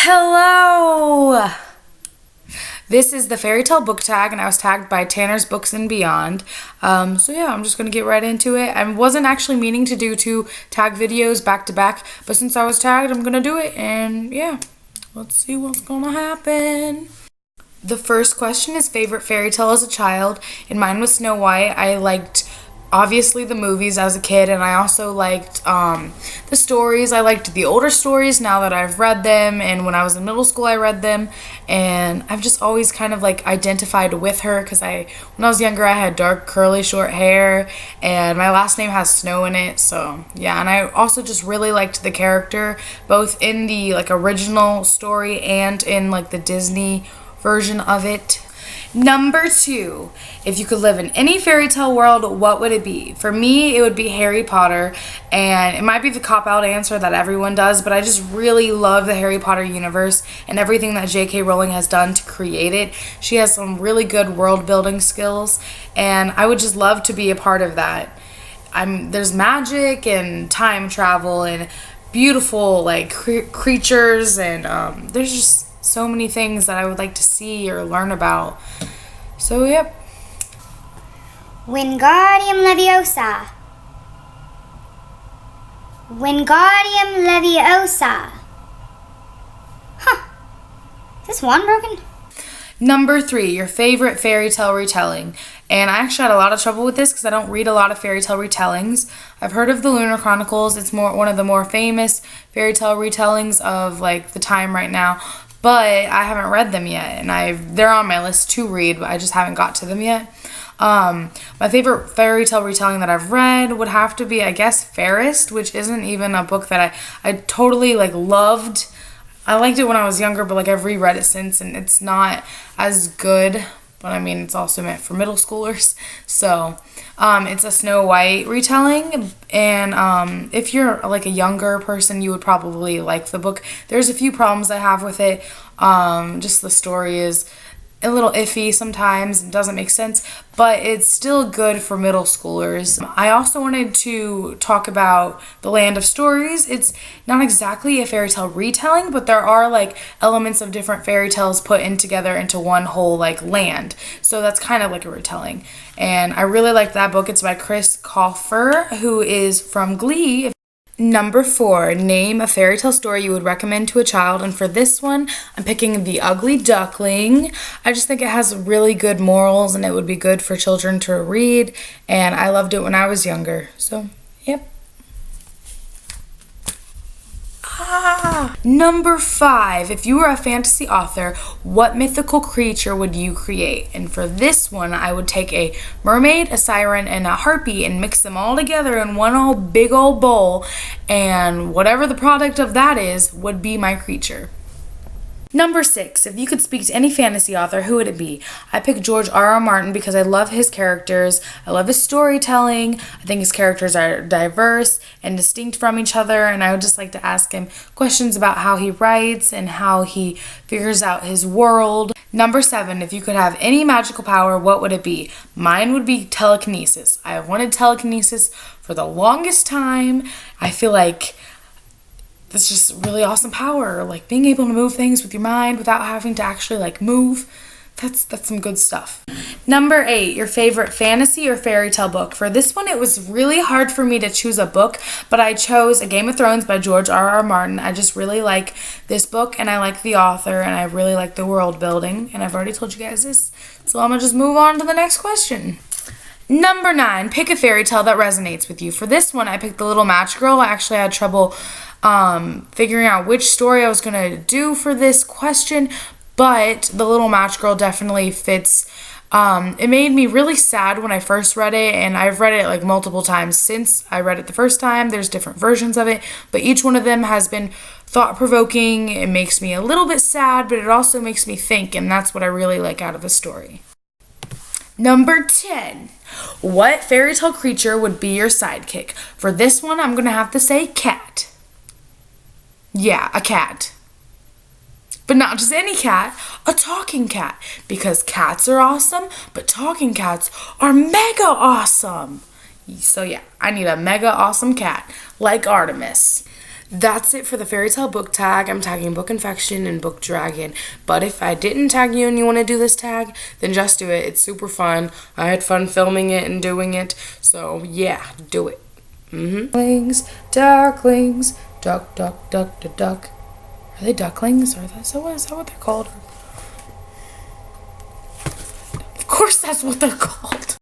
Hello! This is the fairy tale book tag, and I was tagged by Tanner's Books and Beyond. So yeah, I'm just going to get right into it. I wasn't actually meaning to do two tag videos back to back, but since I was tagged, I'm going to do it, and yeah, let's see what's going to happen. The first question is favorite fairy tale as a child, and mine was Snow White. I liked obviously the movies as a kid, and I also liked the stories. I liked the older stories now that I've read them, and when I was in middle school I read them, and I've just always kind of like identified with her because when I was younger I had dark curly short hair, and my last name has snow in it, so yeah. And I also just really liked the character both in the like original story and in like the Disney version of it. Number 2, if you could live in any fairy tale world, what would it be? For me, it would be Harry Potter, and it might be the cop-out answer that everyone does, but I just really love the Harry Potter universe and everything that J.K. Rowling has done to create it. She has some really good world-building skills, and I would just love to be a part of that. There's magic and time travel and beautiful like creatures, and there's just so many things that I would like to see or learn about. So, yep. Wingardium Leviosa. Wingardium Leviosa. Huh. Is this one broken? Number 3, your favorite fairy tale retelling. And I actually had a lot of trouble with this because I don't read a lot of fairy tale retellings. I've heard of the Lunar Chronicles. It's one of the more famous fairy tale retellings of like the time right now. But I haven't read them yet, and they're on my list to read, but I just haven't got to them yet. My favorite fairy tale retelling that I've read would have to be, I guess, Fairest, which isn't even a book that I totally like loved. I liked it when I was younger, but like I've reread it since, and it's not as good. But I mean, it's also meant for middle schoolers. So it's a Snow White retelling, and if you're like a younger person, you would probably like the book. There's a few problems I have with it. Just the story is a little iffy sometimes, it doesn't make sense, but it's still good for middle schoolers. I also wanted to talk about The Land of Stories. It's not exactly a fairy tale retelling, but there are like elements of different fairy tales put in together into one whole like land. So that's kind of like a retelling. And I really like that book. It's by Chris Colfer, who is from Glee. Number 4, name a fairy tale story you would recommend to a child, and for this one, I'm picking The Ugly Duckling. I just think it has really good morals, and it would be good for children to read, and I loved it when I was younger, so, yep. Number 5, if you were a fantasy author, what mythical creature would you create? And for this one, I would take a mermaid, a siren, and a harpy and mix them all together in one big old bowl, and whatever the product of that is would be my creature. Number 6, if you could speak to any fantasy author, who would it be? I picked George R.R. Martin because I love his characters, I love his storytelling, I think his characters are diverse and distinct from each other, and I would just like to ask him questions about how he writes and how he figures out his world. Number 7, if you could have any magical power, what would it be? Mine would be telekinesis. I have wanted telekinesis for the longest time. I feel like it's just really awesome power, like being able to move things with your mind without having to actually like move. That's some good stuff. Number 8, your favorite fantasy or fairy tale book. For this one, it was really hard for me to choose a book, but I chose A Game of Thrones by George R.R. Martin. I just really like this book, and I like the author, and I really like the world building, and I've already told you guys this, so I'm gonna just move on to the next question. Number 9, pick a fairy tale that resonates with you. For this one, I picked The Little Match Girl. I actually had trouble figuring out which story I was going to do for this question, but The Little Match Girl definitely fits. It made me really sad when I first read it, and I've read it like multiple times since I read it the first time. There's different versions of it, but each one of them has been thought-provoking. It makes me a little bit sad, but it also makes me think, and that's what I really like out of a story. Number 10, what fairy tale creature would be your sidekick? For this one, I'm going to have to say cat. Yeah, a cat. But not just any cat, a talking cat. Because cats are awesome, but talking cats are mega awesome. So yeah, I need a mega awesome cat, like Artemis. that's it for the fairy tale book tag. I'm tagging Book Infection and Book Dragon. But if I didn't tag you and you want to do this tag, then just do it. It's super fun. I had fun filming it and doing it. So yeah, do it. Ducklings, duck, duck, duck, duck, duck. Are they ducklings? Is that what they're called? Of course that's what they're called.